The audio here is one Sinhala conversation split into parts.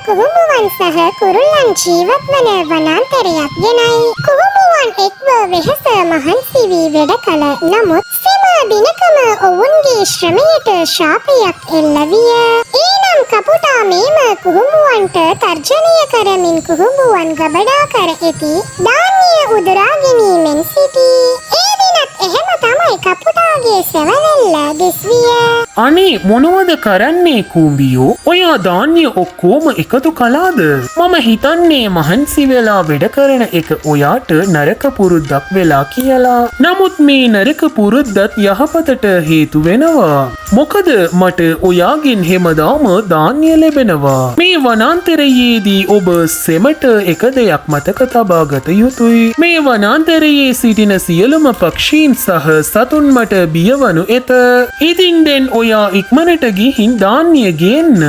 කුහුඹුවන් සහ කුරුල්ලන් ජීවත් වන වනාන්තරයක් ගෙනයි. කුහුඹුවන් එක්ව වෙහෙස මහන්සි වී වැඩ කළ නමුත් සෑම දිනකම ඔවුන්ගේ ශ්‍රමයට ශාපයක් එල්ල විය. ඊනම් කපුටා මේම කුහුඹුවන්ට තර්ජනය කරමින් කුහුඹුවන් ගබඩා කර ඇති ධාන්‍ය උදුරා ගැනීමෙන් සිටී. ඒ දිනත් එහෙම තමයි කපුටාගේ සෙවණැල්ල දිස්විය. අනේ මොනවද කරන්නේ කුඹියෝ? ඔයා ධාන්‍ය ඔක්කොම එකතු කළාද? මම හිතන්නේ මහන්සි වෙලා වැඩ කරන එක ඔයාට නරක පුරුද්දක් වෙලා කියලා. නමුත් මේ නරක පුරුද්දත් යහපතට හේතු වෙනවා. මොකද මට ඔයාගෙන් හැමදාම ධාන්‍ය ලැබෙනවා. මේ වනාන්තරයේදී ඔබ සෙමට එක දෙයක් මතක තබා ගත යුතුයි. මේ වනාන්තරයේ සිටින සියලුම පක්ෂීන් සහ සතුන් මට බියවනු ඇත. ඉතින් දැන් ඔයා ඉක්මනට ගිහින් ධාන්‍ය ගේන්න.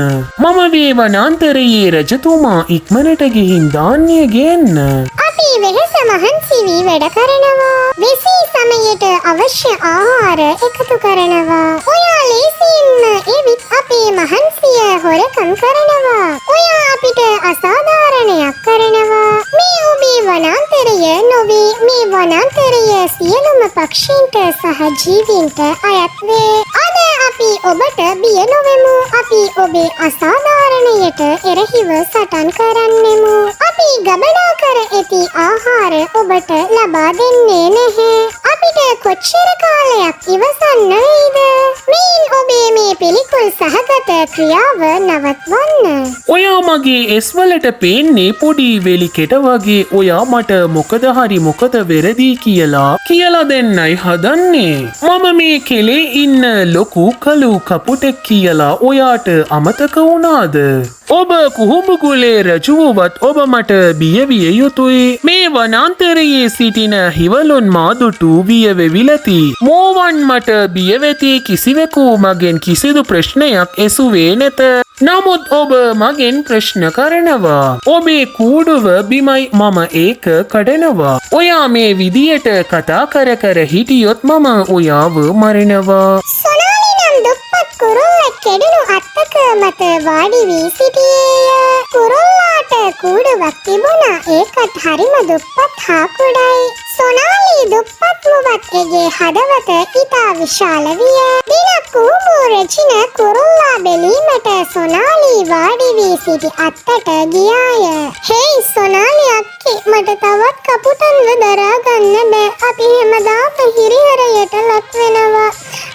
මම මේ වනාන්තරයේ රජතුමා ඉක්මනට ගිහින් ධාන්‍ය ගේන්න. අපි වෙහෙස මහන්සි වී වැඩ කරනවා. විසී සමයට අවශ්‍ය ආහාර එකතු කරනවා. ඔයා ලේසියෙන්ම එවිත් අපේ මහන්සිය හොරකම් කරනවා. ඔයා අපිට අසාධාරණයක් කරනවා. මේ ඔබේ වනාන්තරය නොවේ. මේ වනාන්තරය සියලුම පක්ෂීන්ට සහ ජීවීන්ට අයත් වේ. අද අපි ඔබට බිය නොවෙමු. අපි ඔබේ අසාධාරණයට එරෙහිව සටන් කරන්නෙමු. අපි ගබඩා කර ඇති ආහාර ඔබට ලබා දෙන්නේ නැහැ. අපිට කොච්චර කාලයක් ඉවසන්න වෙයිද? මේන් ඔබේ මේ පිළිකුල් සහගත ක්‍රියාව නවත්වන්න. ඔයා මගේ ඇස්වලට පේන්නේ පොඩි වෙලි කෙට වගේ. ඔයා මට මොකද හරි මොකද වෙරදී කියලා දෙන්නයි හදන්නේ. මම මේ කෙලේ ඉන්න ලොකු කළු කපුටෙක් කියලා ඔයාට අමතක වුණාද? ඔබ කුහුඹුගුලේ රජුවත් ඔබ මට බියවිය යුතුයි. මේ වනාන්තරයේ සිටින හිවලුන් මාදුටු බියවෙවිලති. මෝවන් මට බියවෙති කිසිවෙකු මගෙන් කිසිදු ප්‍රශ්නයක් ඇසුවේ නැත. නමුත් ඔබ මගෙන් ප්‍රශ්න කරනවා. ඔබේ කූඩුව බිමයි මම ඒක කඩනවා. ඔයා මේ විදියට කතා කර හිටියොත් මම ඔයාව මරනවා. සොනාලි නම් දුප්පත් කුරුල්ලෙක් කෙඩුණු අත්තක මත වාඩි වී සිටියේය. කුරුල්ලාට කූඩුවක් තිබුණා. ඒකත් හරිම දුප්පත් හා කුඩයි. සොනාලි දුප්පත් වුවත් එගේ හදවත ඉතා විශාල විය. දිනක් කුහුඹු රැජින කුරුල්ලා බැලීමට සොනාලි වාඩි වී සිටි අත්තට ගියාය. හේයි සොනාලි අක්කේ, මට තවත් කපුටන්ව දරා ගන්න බෑ. අපි හැමදාම හිරිහැරයට ලක් වෙනවා.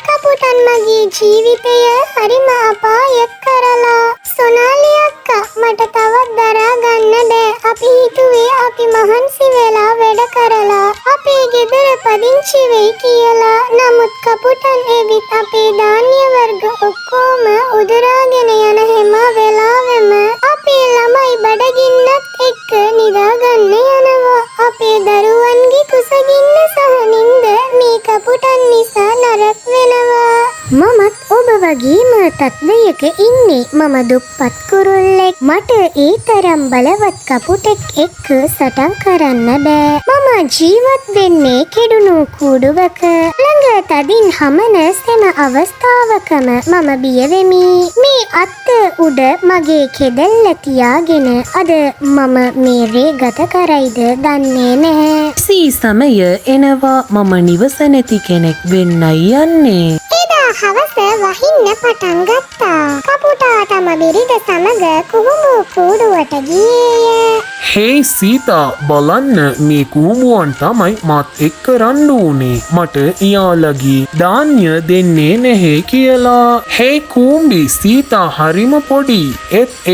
කපුටන් මගේ ජීවිතය හරිම අපායක් කරලා. සොනාලි අක්කා, මට තවත් දරා ගන්න බෑ. අපි හිතුවේ අපි මහන්සි වෙලා වැඩ කරලා අපේ ගෙදර පදිංචි වෙයි කියලා. නමුත් කපුටන් එවිත් අපේ ධාන්‍ය වර්ග ඔක්කොම උදුරාගෙන යන හැම වෙලාවෙම අපේ ළමයි බඩගින්නත් එක්ක නිදාගන්න යනවා. අපේ දරුවන්ගේ කුසගින්න සහ නින්ද මේ කපුටන් නිසා නරක වෙනවා. මමත් ඔබ වගේම තත්වයක ඉන්නේ. මම දුප්පත් කුරුල්ලෙක්. මට ඒ තරම් බලවත් කපුටෙක් එක්ක සටන් කරන්න බෑ. මම ජීවත් වෙන්නේ කෙඩුණු කූඩුවක. ළඟ තදින් හමන සෑම අවස්ථාවකම මම බිය වෙමි. මේ අත්ත උඩ මගේ කෙදෙල්ල තියාගෙන අද මම මේ රේ ගත කරයිද දන්නේ නැහැ. සී සමය එනවා. මම නිවස නැති කෙනෙක් වෙන්නයි යන්නේ. එදා හවස වහින්න පටන් ගත්තා. කපුටා තම බිරිඳ සමග කුහුඹු කූඩුවට ගියේය. හේ සීතා, බලන්න මේ කුහුඹුවන් තමයි මාත් එක්ක රණ්ඩු වුණේ. මට එයාලගේ ධාන්‍ය දෙන්නේ නැහැ කියලා. හේ කුඹි, සීතා හරිම පොඩි.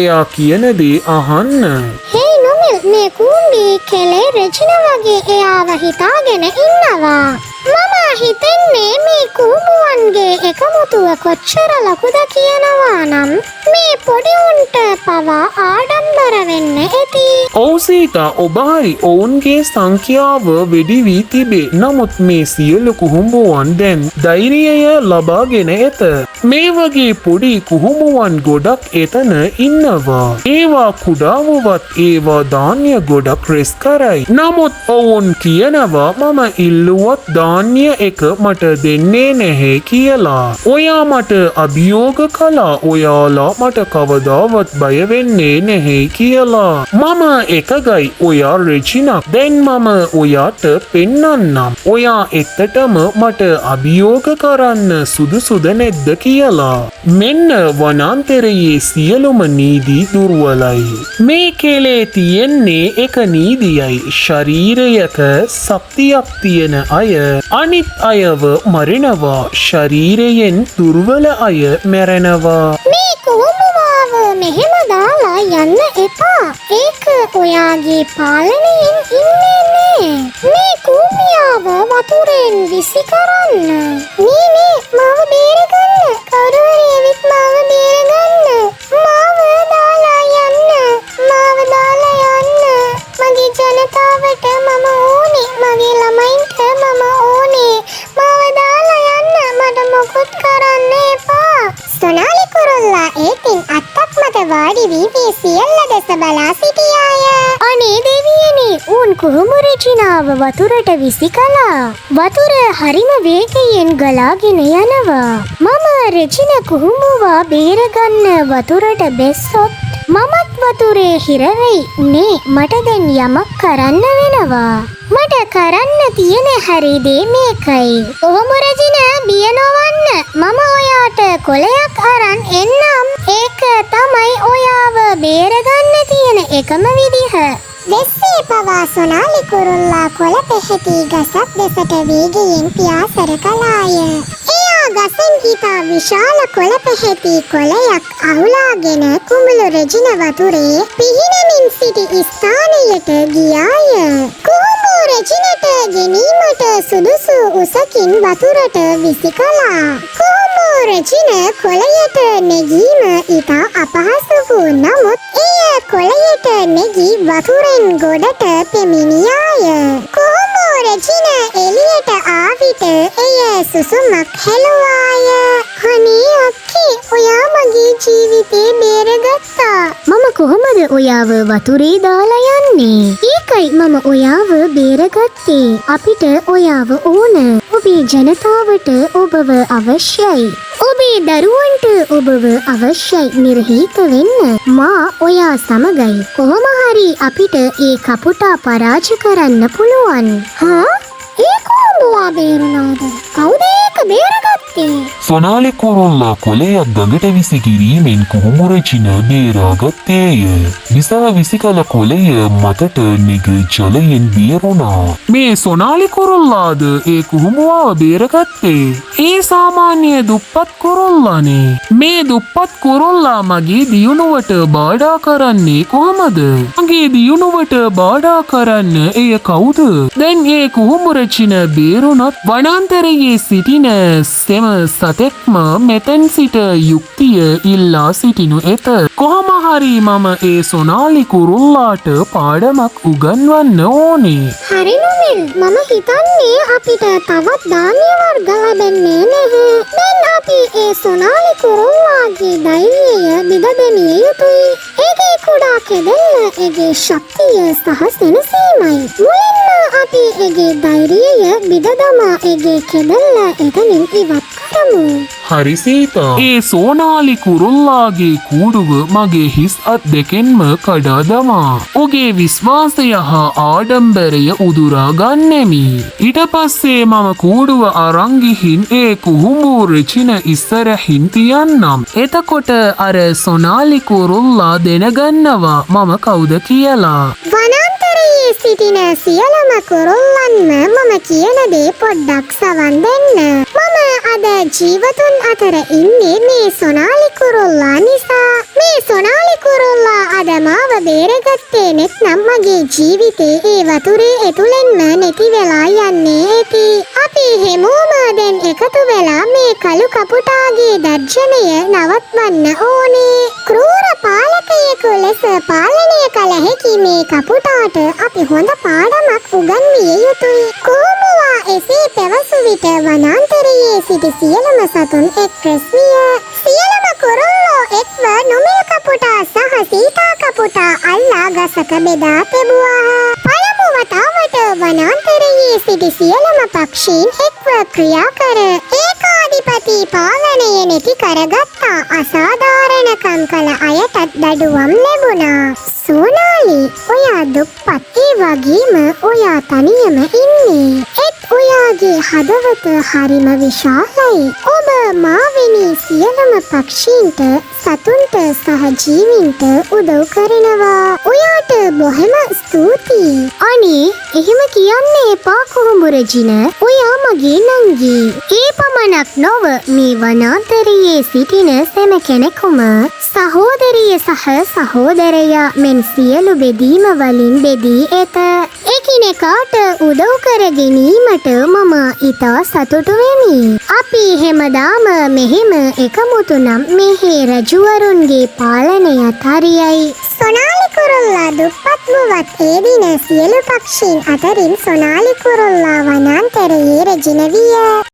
එයා කියන දේ අහන්න. හේ නොමිල්, මේ කුඹි කෙලේ රෙජින වගේ එයාව හිතාගෙන ඉන්නවා. මම හිතන්නේ මේ කුඹුවන්ගේ එකමුතුව කොච්චර ලකුද කියනවා නම් මේ පොඩි උන්ට පවා ආඩම්බර වෙන්න ඇති. ඔව් සීතා, ඔබ හරි. ඔවුන්ගේ සංඛ්‍යාව වැඩි වී තිබේ. නමුත් මේ සියලු කුහුඹුවන් දැන් ධෛර්යය ලබාගෙන ඇත. මේ වගේ පොඩි කුහුඹුවන් ගොඩක් එතන ඉන්නවා. ඒවා කුඩාවුවත් ඒවා ධාන්‍ය ගොඩක් රැස් කරයි. නමුත් ඔවුන් කියනවා මම ඉල්ලුවත් ධාන්‍ය ධාන්‍ය එක මට දෙන්නේ නැහැ කියලා. ඔයා මට අභියෝග කළා ඔයාලා මට කවදාවත් බය වෙන්නේ නැහැ කියලා. මම එකගයි ඔයා රෙජිනක්. දැන් මම ඔයාට පෙන්නන්නම්. ඔයා එත්තටම මට අභියෝග කරන්න සුදුසුද නැද්ද කියලා. මෙන්න වනාන්තරයේ සියලුම නීති දුර්වලයි. මේ කෙලේ තියෙන්නේ එක නීතියයි. ශරීරයක ශක්තියක් තියෙන අය අනිත් අයව මරනවා. ශරීරයෙන් දුර්වල අය මැරෙනවා. මේ කොහොමවාව මෙහෙම දාලා යන්න එපා. ඒක ඔයාගේ පාලනයෙන් ඉන්නේ නෑ. මේ කූඹියාව වතුරෙන් විසි කරන්න. මේ මාව බේරගන්න. කවුරුහරි ඇවිත් මාව බේරගන්න. මාව දාලා යන්න. මාව දාලා යන්න. මගේ ජනතාවට මම ඕනේ. මගේ ළමයින්ට මම ඕනේ. මාව දාලා යන්න. මට මොකුත් කරන්න එපා. සොනාලි කුරුල්ලා ඒතින් අත්තක් මත වාඩි වී මේ සියල්ල දෙස බලා සිටියාය. අනේ දෙවියනේ, උන් කුහුඹු රෙජිනාව වතුරට විසි කළා. වතුර හරිම වේගයෙන් ගලාගෙන යනවා. මම රෙජින කුහුඹුවා බේරගන්න වතුරට බැස්සොත් මමත් වතුරේ හිරවෙයි. නේ මට දැන් යමක් කරන්න වෙනවා. මට කරන්න තියෙන හරි දේ මේකයි. කොහොඹු රෙජින බිය නොවන්න. මම ඔයාට කොලයක් අරන් එන්නම්. ඒක තමයි ඔයාව බේරගන්න තියෙන එකම විදිහ. දෙස්සේ පවා සොනාලි කුරුල්ලා කොළ පෙහෙති ගසක් දෙසට වේගයෙන් පියාසර කළාය. එයා ගසෙන් හිතා විශාල කොළ පෙහෙති කොළයක් අහුලාගෙන කුඹුළු රෙජින වතුරේ පිහිනමින් සිටි ස්ථානයට ගියාය. කුඹු රෙජිනට ගෙනීමට සුදුසු උසකින් වතුරට විසි කළා. කුඹු රෙජින කොළයට නැගීම ඉතා අපහසු වූ නමුත් එය කොළයට නැගී වතුරෙන් ගොඩට පෙමිණියාය. කුඹු රෙජින එළියට ආවිට එය සුසුමක් හැලුවාය. අනේ අක්කේ, ඔයා මගේ ජීවිතේ බේරගත්තා. මම කොහොමද ඔයාව වතුරේ දාලා යන්නේ? ඒකයි මම ඔයාව බේරගත්තේ. අපිට ඔයාව ඕන. ඔබේ ජනතාවට ඔබව අවශ්‍යයි. ඔබේ දරුවන්ට ඔබව අවශ්‍යයි. නිර්හීත වෙන්න. මා ඔයා සමගයි. කොහොම හරි අපිට ඒ කපුටා පරාජ කරන්න පුළුවන්. හා? ඒ කොහොඹුවා බේරුණාද? කවුද ඒක බේරගත්තේ? සොනාලි කුරුල්ලා කොළයක් ගඟට විසි කිරීමෙන් කුහුඹු රෙජින බේරාගත්තේය. නිසා විසි කළ කොළය මතට නිග ජලයෙන් බේරුණා. මේ සොනාලි කුරුල්ලාද ඒ කුහුඹුවාව බේරගත්තේ? ඒ සාමාන්‍ය දුප්පත් කුරුල්ලානේ. මේ දුප්පත් කුරුල්ලා මගේ දියුණුවට බාධා කරන්නේ කොහමද? මගේ දියුණුවට බාධා කරන්න එය කවුද? දැන් ඒ කුහුඹු රෙජින බේරුණොත් වනාන්තරයේ සිටින සෙම සතෙක්ම මෙතෙන් සිට යුක්තිය ඉල්ලා සිටිනු ඇත. කොහොම හරි මම ඒ සොනාලි කුරුල්ලාට පාඩමක් උගන්වන්න ඕනේ. හරි නොමිල්, මම හිතන්නේ අපිට තවත් ධාන්‍ය වර්ග ලැබෙන්නේ නැහැ. දැන් අපි ඒ සොනාලි කුරුල්ලාගේ ධෛර්යය බිඳ දැමිය යුතුයි. ඒගේ කුඩා කෙදෙල්ල ඒගේ ශක්තිය සහ සෙනසීමයි. මුලින්ම අපි ඒගේ ධෛර්යය බිඳ දමා ඒගේ කෙදෙල්ල එතනින් ඉවත් කරමු. හරි සීතා. ඒ සෝනාලි කුරුල්ලාගේ කූඩුව මගේ හිස් අත් දෙකෙන්ම කඩා දමා ඔගේ විශ්වාසය හා ආඩම්බරය උදුරා ගන්නෙමි. ඊට පස්සේ මම කූඩුව අරන් ගිහින් ඒ කුහුඹු රෙජින ඉස්සරහින් තියන්නම්. එතකොට අර සොනාලි කුරුල්ලා දැනගන්නවා මම කවුද කියලා. වනාන්තරයේ සිටින සියලුම කුරුල්ලන්ම මම කියන දේ පොඩ්ඩක් සවන් දෙන්න. මම අද ජීවතුන් අතර ඉන්නේ මේ සොනාලි කුරුල්ලා නිසා. මේ සොනාලි කුරුල්ලා අද මාව බේරගත්තේ නැත්නම් මගේ ජීවිතේ ඒ වතුරේ ඇතුළෙන්ම නැති වෙලා යන්නේ ඇති. අපි හැමෝම දැන් එකතු වෙලා මේ කළු කපුටාගේ දර්ශනය නවත්වන්න ඕනේ. ක්‍රූර පාලකයෙකු ලෙස පාලනය කළ හැකි මේ කපුටාට අපි හොඳ පාඩමක් උගන්විය යුතුයි. කුහුඹුවා එසේ පැවසු විට වනාන්තරයේ සිටි සියලුම සතුන් එක්රැස් විය. සියලුම කුරුල්ලෝ එක්ව නොමිල් කපුටා සහ සීතා කපුටා අල්ලා ගසක බෙදා තැබුවා. පළමු වතාවට වනාන්තරයේ සිටි සියලුම පක්ෂීන් එක්ව ක්‍රියා කර ඒකාධිපති පාලනය නැති කරගත්තා. අසාධාරණකම් කළ අයටත් දඩුවම් ලැබුණා. සෝනාලි, ඔයා දුප්පත්, ඒ වගේම ඔයා තනියම ඉන්නේ. ඔයාගේ හදවත හරිම විශාලයි. ඔබ මාවෙනි සියලුම පක්ෂීන්ට, සතුන්ට සහ ජීවීන්ට උදව් කරනවා. ඔයාට බොහොම ස්තුතියි. අනේ එහෙම කියන්න එපා කුහුඹුරජින. ඔයා මගේ නංගි. ඒ පමණක් නොව මේ වනාන්තරයේ සිටින සෑම කෙනෙකුම සහෝදරිය සහ සහෝදරයා මෙන් සියලු බෙදීම වලින් බෙදී ඇත. එකිනෙකාට උදව් කර ගැනීමට මම ඉතා සතුටු වෙමි. අපි හැමදාම මෙහෙම එකමුතු නම් මෙහි රජුවරුන්ගේ පාලනයත් හරියයි. සොනාලි කුරුල්ලා දුප්පත් වුවත් ඒ දින සියලු පක්ෂීන් අතරින් සොනාලි කුරුල්ලා වනාන්තරයේ රැජින විය.